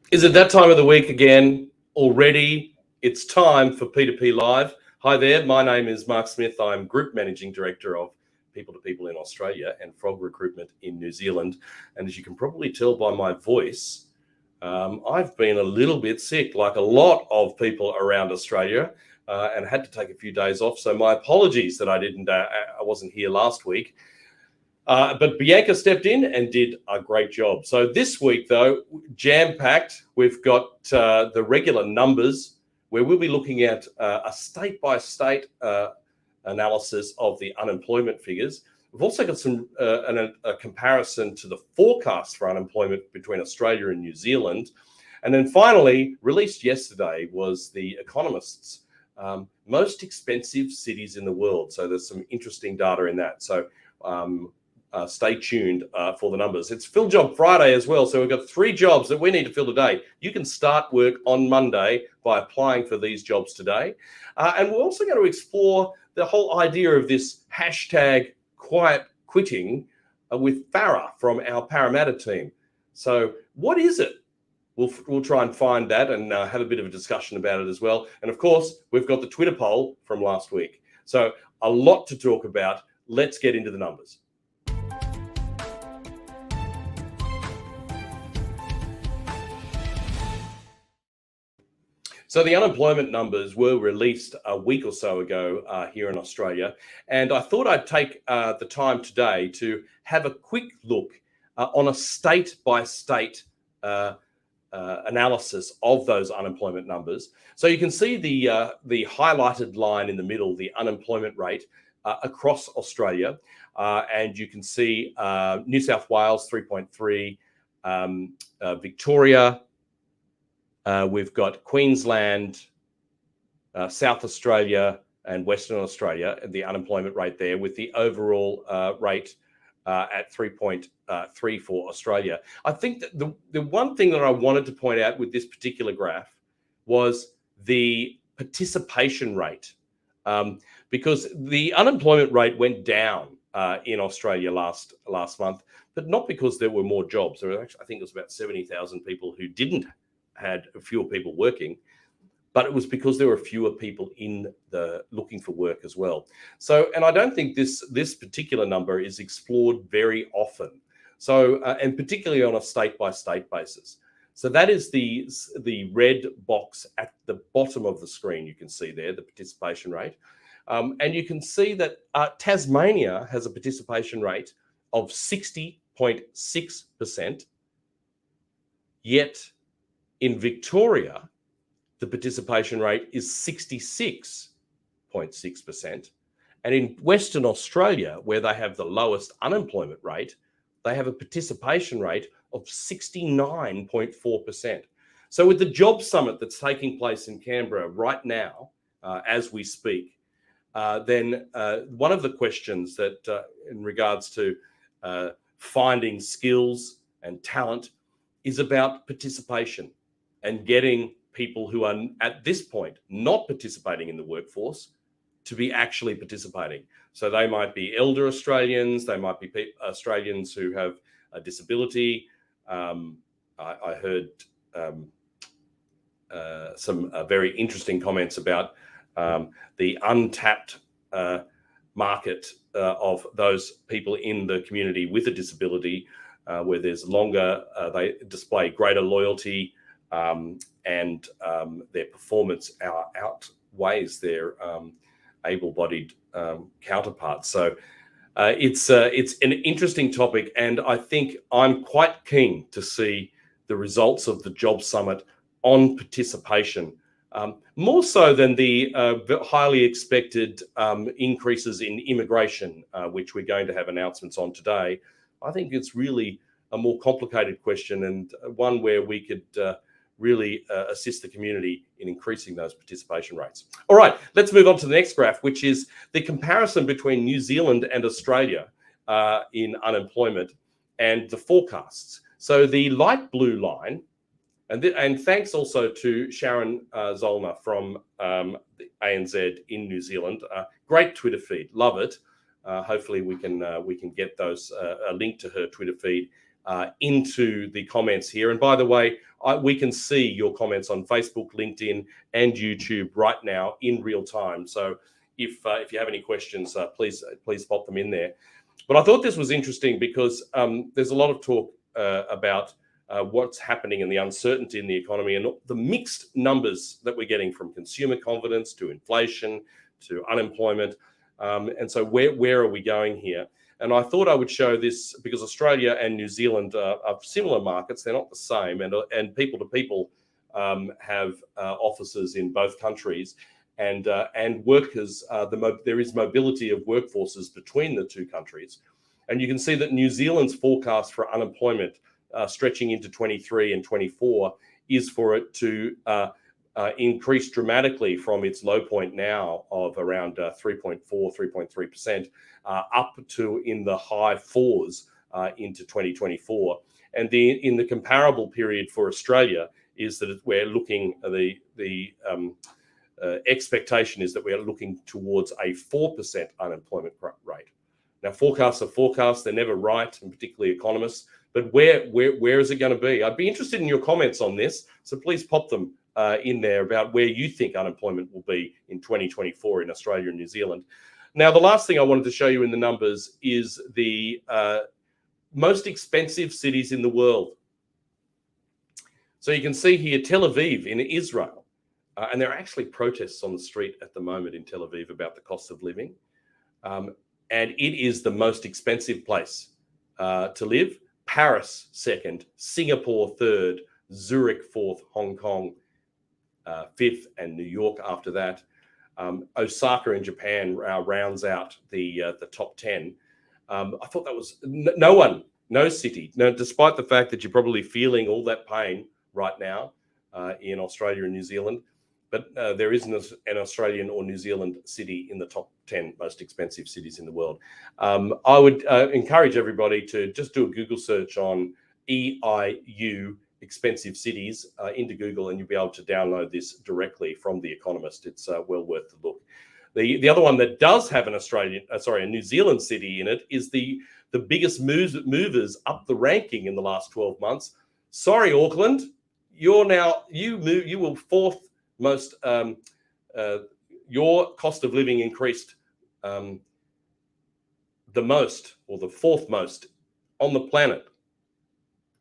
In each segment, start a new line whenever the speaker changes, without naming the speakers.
Is it that time of the week again already? It's time for P2P Live. Hi there, my name is Mark Smith. I'm Group Managing Director of People to People in Australia and Frog Recruitment in New Zealand. And as you can probably tell by my voice, I've been a little bit sick, like a lot of people around Australia, and had to take a few days off. So my apologies that I wasn't here last week. But Bianca stepped in and did a great job. So this week, though, jam-packed. We've got the regular numbers where we'll be looking at a state-by-state analysis of the unemployment figures. We've also got a comparison to the forecast for unemployment between Australia and New Zealand. And then finally, released yesterday, was The Economist's most expensive cities in the world. So there's some interesting data in that. So stay tuned for the numbers. It's Fill Job Friday as well. So we've got 3 jobs that we need to fill today. You can start work on Monday by applying for these jobs today. And we're also going to explore the whole idea of this hashtag quiet quitting with Farah from our Parramatta team. So what is it? We'll try and find that and have a bit of a discussion about it as well. And of course, we've got the Twitter poll from last week. So a lot to talk about. Let's get into the numbers. So the unemployment numbers were released a week or so ago here in Australia. And I thought I'd take the time today to have a quick look on a state-by-state analysis of those unemployment numbers. So you can see the highlighted line in the middle, the unemployment rate across Australia. And you can see New South Wales, 3.3, Victoria, we've got Queensland, South Australia and Western Australia, the unemployment rate there, with the overall rate at 3.3 for Australia. I think that the one thing that I wanted to point out with this particular graph was the participation rate, because the unemployment rate went down in Australia last month, but not because there were more jobs. There were actually, I think it was about 70,000 people who had fewer people working, but it was because there were fewer people looking for work as well. So, and I don't think this particular number is explored very often. So, and particularly on a state-by-state basis. So that is the red box at the bottom of the screen. You can see there the participation rate, and you can see that Tasmania has a participation rate of 60.6%, yet in Victoria, the participation rate is 66.6%. And in Western Australia, where they have the lowest unemployment rate, they have a participation rate of 69.4%. So with the job summit that's taking place in Canberra right now, as we speak, then one of the questions that in regards to finding skills and talent is about participation and getting people who are at this point not participating in the workforce to be actually participating. So they might be elder Australians, they might be Australians who have a disability. I heard some very interesting comments about the untapped market of those people in the community with a disability, where there's longer, they display greater loyalty, and their performance outweighs their able-bodied counterparts. So it's an interesting topic, and I think I'm quite keen to see the results of the Job Summit on participation, more so than the highly expected increases in immigration, which we're going to have announcements on today. I think it's really a more complicated question, and one where we could really assist the community in increasing those participation rates. All right, let's move on to the next graph, which is the comparison between New Zealand and Australia in unemployment and the forecasts. So the light blue line, and thanks also to Sharon Zollner from the ANZ in New Zealand. Great Twitter feed, love it. Hopefully we can get those a link to her Twitter feed into the comments here. And by the way, we can see your comments on Facebook, LinkedIn, and YouTube right now in real time. So if you have any questions, please pop them in there. But I thought this was interesting because there's a lot of talk about what's happening and the uncertainty in the economy and the mixed numbers that we're getting from consumer confidence to inflation to unemployment. And so where are we going here? And I thought I would show this because Australia and New Zealand are similar markets. They're not the same. And people to people have offices in both countries. And workers, there is mobility of workforces between the two countries. And you can see that New Zealand's forecast for unemployment stretching into 23 and 24 is for it to increase dramatically from its low point now of around 3.4, 3.3%, up to in the high fours into 2024. And in the comparable period for Australia is that we're looking, the expectation is that we're looking towards a 4% unemployment rate. Now, forecasts are forecasts, they're never right, and particularly economists, but where is it going to be? I'd be interested in your comments on this, so please pop them in there about where you think unemployment will be in 2024 in Australia and New Zealand. Now, the last thing I wanted to show you in the numbers is the most expensive cities in the world. So you can see here Tel Aviv in Israel, and there are actually protests on the street at the moment in Tel Aviv about the cost of living. And it is the most expensive place to live. Paris second, Singapore third, Zurich fourth, Hong Kong fifth, and New York after that. Osaka in Japan rounds out the top 10. I thought that was no city. Now, despite the fact that you're probably feeling all that pain right now in Australia and New Zealand, but there isn't an Australian or New Zealand city in the top 10 most expensive cities in the world. I would encourage everybody to just do a Google search on EIU expensive cities into Google, and you'll be able to download this directly from The Economist. It's well worth the look. The other one that does have a New Zealand city in it is the biggest movers up the ranking in the last 12 months. Sorry, Auckland, you will fourth most. Your cost of living increased the most, or the fourth most on the planet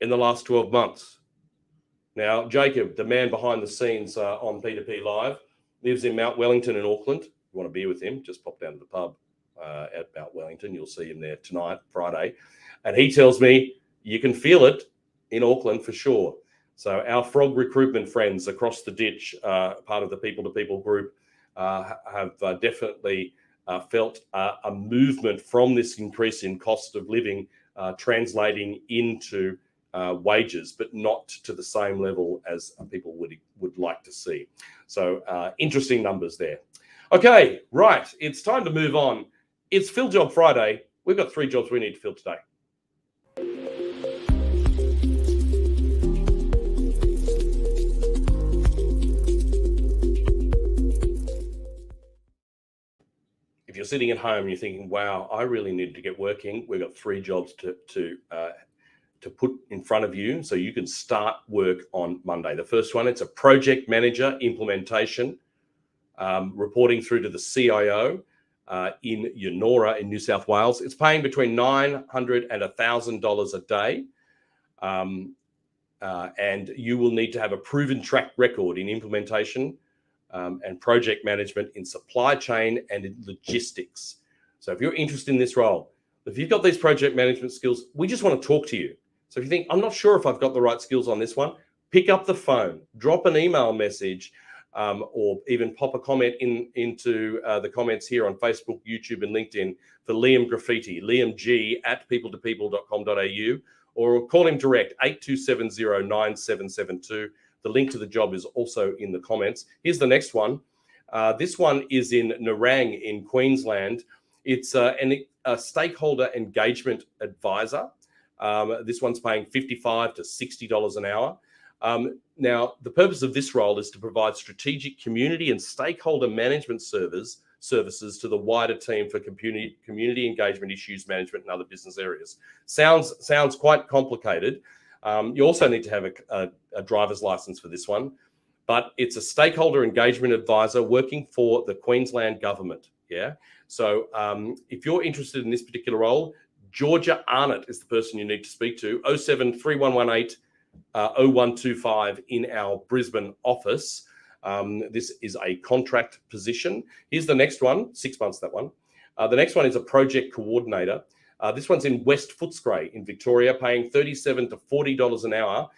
in the last 12 months. Now, Jacob, the man behind the scenes on P2P Live, lives in Mount Wellington in Auckland. If you want to beer with him, just pop down to the pub at Mount Wellington. You'll see him there tonight, Friday. And he tells me you can feel it in Auckland for sure. So our frog recruitment friends across the ditch, part of the People to People group, have definitely felt a movement from this increase in cost of living translating into wages, but not to the same level as people would like to see. So interesting numbers there. Okay, right. It's time to move on. It's Fill Job Friday. We've got 3 jobs we need to fill today. If you're sitting at home and you're thinking, wow, I really need to get working, we've got 3 jobs to put in front of you so you can start work on Monday. The first one, it's a project manager implementation, reporting through to the CIO in Yonora in New South Wales. It's paying between $900 and $1,000 a day. And you will need to have a proven track record in implementation and project management in supply chain and in logistics. So if you're interested in this role, if you've got these project management skills, we just want to talk to you. So if you think, I'm not sure if I've got the right skills on this one, pick up the phone, drop an email message, or even pop a comment into the comments here on Facebook, YouTube, and LinkedIn for Liam Graffiti, liamg@peopletopeople.com.au, or call him direct, 8270-9772. The link to the job is also in the comments. Here's the next one. This one is in Nerang in Queensland. It's a stakeholder engagement advisor. This one's paying $55 to $60 an hour. Now, the purpose of this role is to provide strategic community and stakeholder management services to the wider team for community engagement, issues management, and other business areas. Sounds quite complicated. You also need to have a driver's license for this one, but it's a stakeholder engagement advisor working for the Queensland government. Yeah. So if you're interested in this particular role, Georgia Arnott is the person you need to speak to. 073118 0125 in our Brisbane office. This is a contract position. Here's the next one, 6 months, that one. The next one is a project coordinator. This one's in West Footscray in Victoria, paying $37 to $40 an hour.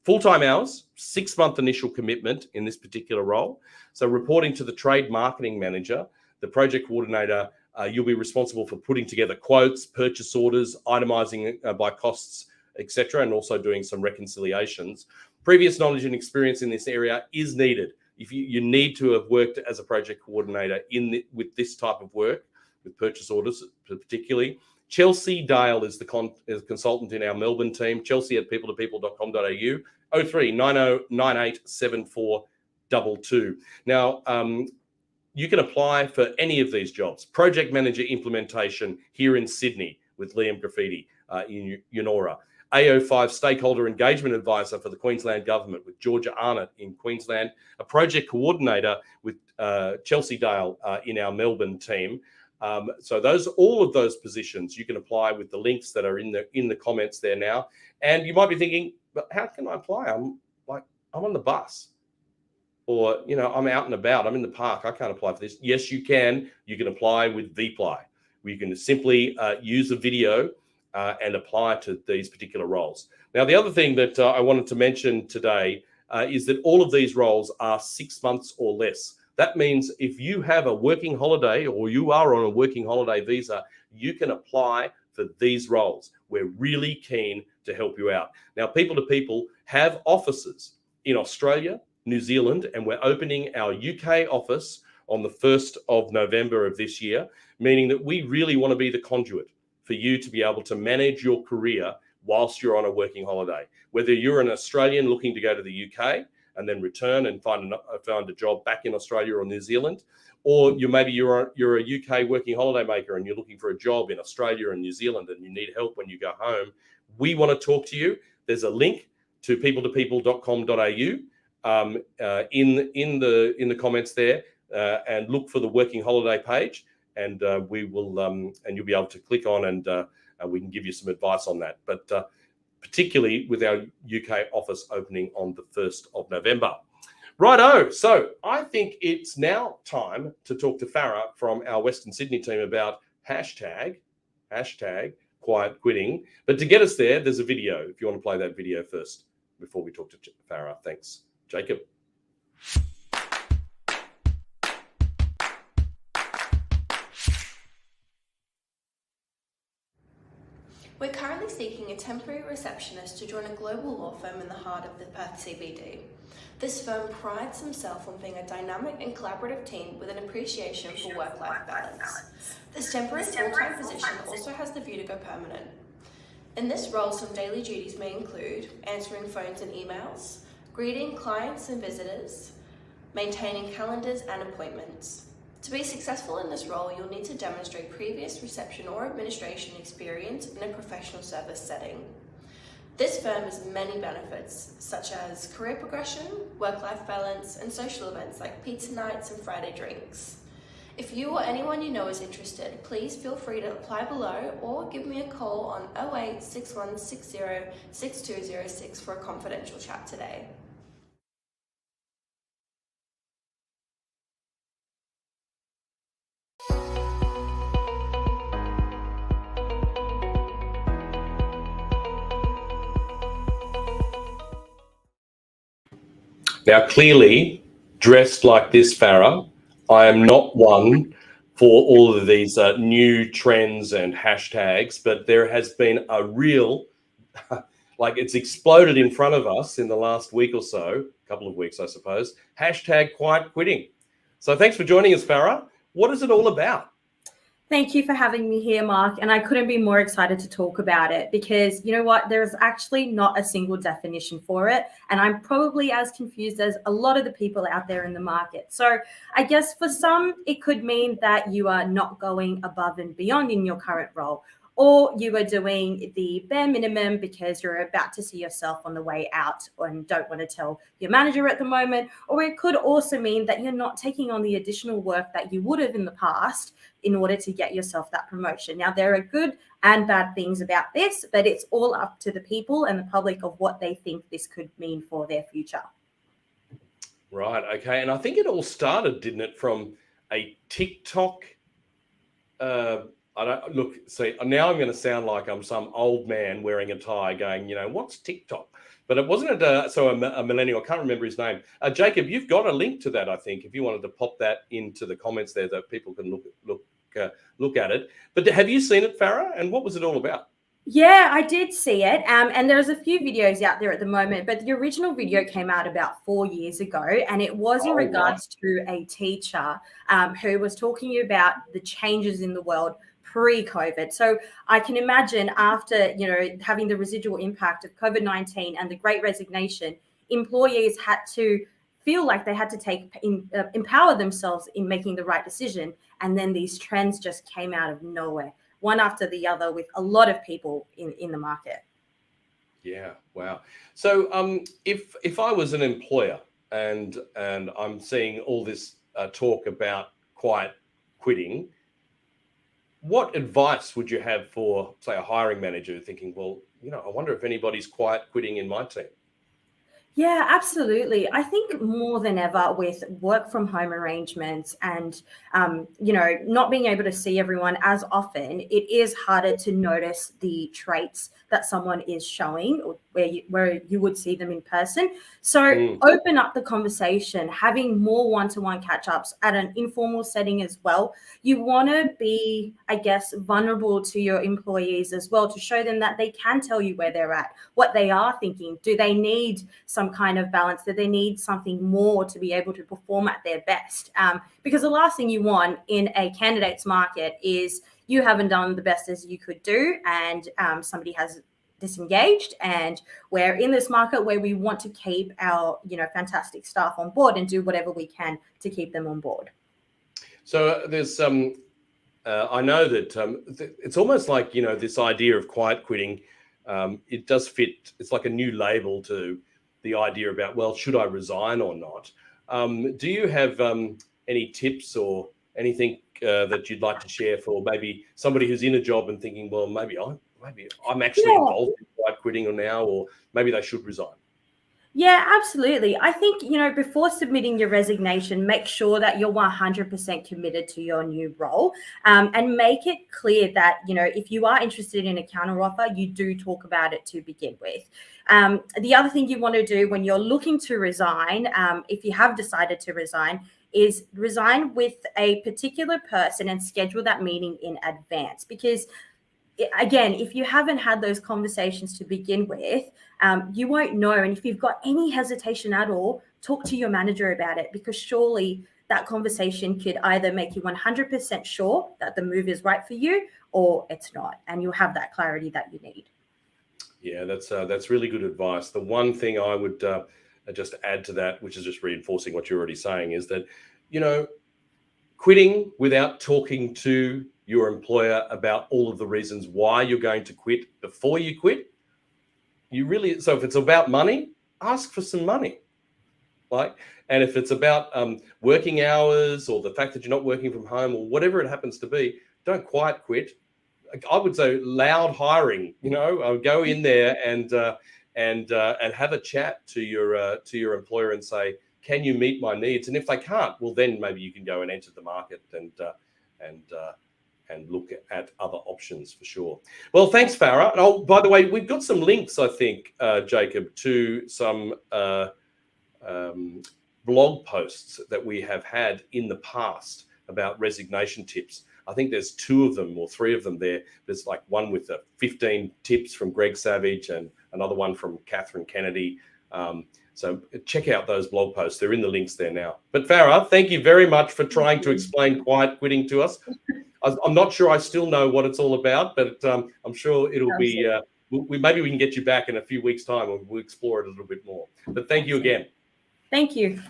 Full-time hours, 6-month initial commitment in this particular role. So reporting to the trade marketing manager, the project coordinator, you'll be responsible for putting together quotes, purchase orders, itemizing by costs, etc., and also doing some reconciliations. Previous knowledge and experience in this area is needed. If you need to have worked as a project coordinator with this type of work, with purchase orders particularly. Chelsea Dale is the consultant in our Melbourne team. Chelsea at people2people.com.au, 0390987422. Now, you can apply for any of these jobs. Project manager implementation here in Sydney with Liam Graffiti in Eunora. AO5 stakeholder engagement advisor for the Queensland government with Georgia Arnott in Queensland. A project coordinator with Chelsea Dale in our Melbourne team. So all of those positions you can apply with the links that are in the comments there now. And you might be thinking, but how can I apply? I'm on the bus, or I'm out and about. I'm in the park. I can't apply for this. Yes, you can. You can apply with Vply. You can simply use a video and apply to these particular roles. Now, the other thing that I wanted to mention today is that all of these roles are 6 months or less. That means if you have a working holiday or you are on a working holiday visa, you can apply for these roles. We're really keen to help you out. Now, People to People have offices in Australia, New Zealand, and we're opening our UK office on the 1st of November of this year, meaning that we really want to be the conduit for you to be able to manage your career whilst you're on a working holiday. Whether you're an Australian looking to go to the UK and then return and find a job back in Australia or New Zealand, or you're a UK working holiday maker and you're looking for a job in Australia and New Zealand and you need help when you go home, we want to talk to you. There's a link to people2people.com.au in the comments there, and look for the working holiday page, and we will and you'll be able to click on and we can give you some advice on that. But particularly with our UK office opening on the 1st of November. Righto, so I think it's now time to talk to Farah from our Western Sydney team about hashtag quiet quitting. But to get us there, there's a video, if you want to play that video first before we talk to Farah. Thanks. Jacob.
We're currently seeking a temporary receptionist to join a global law firm in the heart of the Perth CBD. This firm prides themselves on being a dynamic and collaborative team with an appreciation for work-life balance. This temporary full-time position also has the view to go permanent. In this role, some daily duties may include answering phones and emails, greeting clients and visitors, maintaining calendars and appointments. To be successful in this role, you'll need to demonstrate previous reception or administration experience in a professional service setting. This firm has many benefits, such as career progression, work-life balance, and social events like pizza nights and Friday drinks. If you or anyone you know is interested, please feel free to apply below or give me a call on 08 6160 6206 for a confidential chat today.
Now, clearly, dressed like this, Farah, I am not one for all of these new trends and hashtags, but there has been a real, it's exploded in front of us in the last week or so, a couple of weeks, I suppose, hashtag quiet quitting. So thanks for joining us, Farah. What is it all about?
Thank you for having me here, Mark. And I couldn't be more excited to talk about it because you know what? There's actually not a single definition for it. And I'm probably as confused as a lot of the people out there in the market. So I guess for some, it could mean that you are not going above and beyond in your current role. or you are doing the bare minimum because you're about to see yourself on the way out and don't want to tell your manager at the moment. Or it could also mean that you're not taking on the additional work that you would have in the past in order to get yourself that promotion. Now, there are good and bad things about this, but it's all up to the people and the public of what they think this could mean for their future.
Right. Okay. And I think it all started, didn't it, from a TikTok? I don't look. See, now I'm going to sound like I'm some old man wearing a tie, going, what's TikTok? But it wasn't a millennial. I can't remember his name. Jacob, you've got a link to that, I think. If you wanted to pop that into the comments there, that people can look at it. But have you seen it, Farah? And what was it all about?
Yeah, I did see it. And there's a few videos out there at the moment, but the original video came out about 4 years ago, and it was in regards to a teacher who was talking about the changes in the world pre-COVID. So I can imagine after, having the residual impact of COVID-19 and the Great Resignation, employees had to feel like they had to empower themselves in making the right decision. And then these trends just came out of nowhere, one after the other, with a lot of people in the market.
Yeah, wow. So if I was an employer and I'm seeing all this talk about quiet quitting, what advice would you have for, say, a hiring manager thinking, well, I wonder if anybody's quiet quitting in my team?
Yeah, absolutely. I think more than ever with work from home arrangements and, not being able to see everyone as often, it is harder to notice the traits that someone is showing or where you would see them in person. So open up the conversation, having more one-to-one catch-ups at an informal setting as well. You want to be, I guess, vulnerable to your employees as well, to show them that they can tell you where they're at, what they are thinking. Do they need some kind of balance? Do they need something more to be able to perform at their best? Because the last thing you want in a candidate's market is you haven't done the best as you could do, and somebody has disengaged. And we're in this market where we want to keep our fantastic staff on board and do whatever we can to keep them on board.
So there's I know that it's almost like this idea of quiet quitting. It does fit. It's like a new label to the idea about, well, should I resign or not? Do you have any tips or anything that you'd like to share for maybe somebody who's in a job and thinking, well, maybe I'm actually involved in quiet quitting now, or maybe they should resign?
Yeah, absolutely. I think, before submitting your resignation, make sure that you're 100% committed to your new role, and make it clear that, if you are interested in a counteroffer, you do talk about it to begin with. The other thing you want to do when you're looking to resign, if you have decided to resign, is resign with a particular person and schedule that meeting in advance. Because again, if you haven't had those conversations to begin with, you won't know. And if you've got any hesitation at all, talk to your manager about it, because surely that conversation could either make you 100% sure that the move is right for you or it's not, and you'll have that clarity that you need.
Yeah, that's really good advice. The one thing I would just add to that, which is just reinforcing what you're already saying, is that, quitting without talking to your employer about all of the reasons why you're going to quit before you quit, so if it's about money, ask for some money. And if it's about working hours or the fact that you're not working from home or whatever it happens to be, don't quite quit. I would say loud hiring, go in there and have a chat to your employer and say, can you meet my needs? And if they can't, well, then maybe you can go and enter the market and look at other options for sure. Well, thanks, Farah. And by the way, we've got some links, I think, Jacob, to some blog posts that we have had in the past about resignation tips. I think there's 2 of them or 3 of them there. There's like one with 15 tips from Greg Savage and another one from Catherine Kennedy. So check out those blog posts. They're in the links there now. But Farah, thank you very much for trying to explain quiet quitting to us. I'm not sure I still know what it's all about, but I'm sure it'll be, maybe we can get you back in a few weeks' time and we'll explore it a little bit more. But thank you again.
Thank you.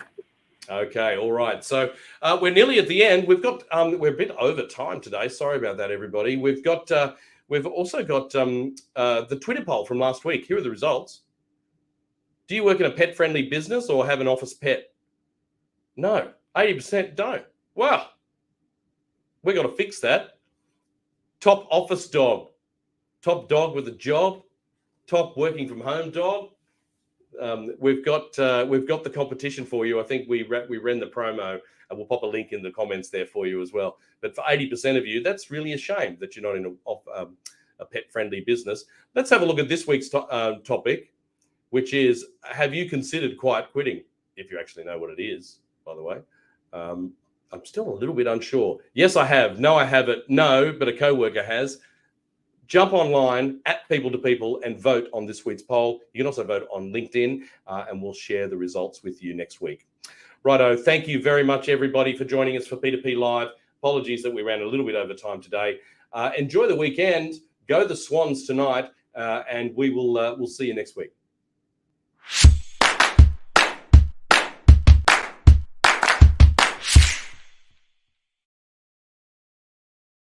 Okay, all right. So we're nearly at the end. We've got we're a bit over time today. Sorry about that, everybody. We've got we've also got the Twitter poll from last week. Here are the results. Do you work in a pet-friendly business or have an office pet? No, 80% don't. Wow, we got to fix that. Top office dog, top dog with a job, top working from home dog. We've got the competition for you. I think we ran the promo, and we'll pop a link in the comments there for you as well. But for 80% of you, that's really a shame that you're not in a pet-friendly business. Let's have a look at this week's topic, which is, have you considered quiet quitting? If you actually know what it is, by the way. I'm still a little bit unsure. Yes, I have. No, I haven't. No, but a co-worker has. Jump online at People2People and vote on this week's poll. You can also vote on LinkedIn, and we'll share the results with you next week. Righto, thank you very much, everybody, for joining us for P2P Live. Apologies that we ran a little bit over time today. Enjoy the weekend. Go the Swans tonight, and we'll see you next week.